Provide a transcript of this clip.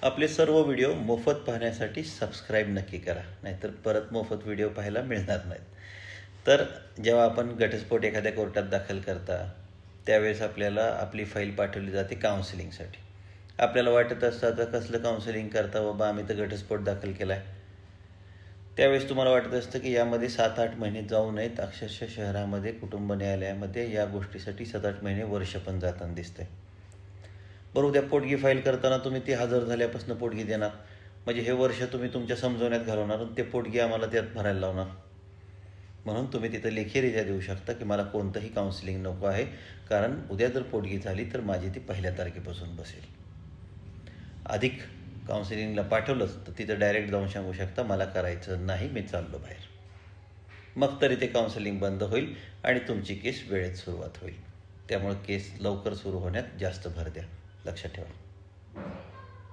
आपले सर्व व्हिडिओ मोफत पाहण्यासाठी सबस्क्राईब नक्की करा, नाहीतर परत मोफत व्हिडिओ पाहायला मिळणार नाहीत. तर जेव्हा आपण घटस्फोट एखाद्या कोर्टात दाखल करता त्यावेळेस आपल्याला आपली फाईल पाठवली जाते काउन्सिलिंगसाठी. आपल्याला वाटत असतं आता कसलं काउन्सिलिंग करता बाबा, आम्ही तर घटस्फोट दाखल केला आहे. त्यावेळेस तुम्हाला वाटत असतं की यामध्ये 7-8 महिने जाऊ नयेत. अक्षरशः शहरामध्ये कुटुंब न्यायालयामध्ये या गोष्टीसाठी 7-8 महिने वर्ष पण जाताना दिसतंय. बरं, उद्या पोटगी फाईल करताना तुम्ही ती हजर झाल्यापासून पोटगी देणार, म्हणजे हे वर्ष तुम्ही तुमच्या समजवण्यात घालवणार आणि ते पोटगी आम्हाला त्यात भरायला लावणार. म्हणून तुम्ही तिथं लेखीरित्या देऊ शकता की मला कोणतंही काउन्सिलिंग नको आहे, कारण उद्या जर पोटगी झाली तर माझी ती 1 तारखेपासून बसेल. अधिक काउन्सिलिंगला पाठवलंच तर तिथं डायरेक्ट जाऊन सांगू शकता मला करायचं नाही, मी चाललो बाहेर. मग तरी ते काउन्सिलिंग बंद होईल आणि तुमची केस वेळेत सुरुवात होईल. त्यामुळे केस लवकर सुरू होण्यात जास्त भर द्या. लक्षात ठेवा.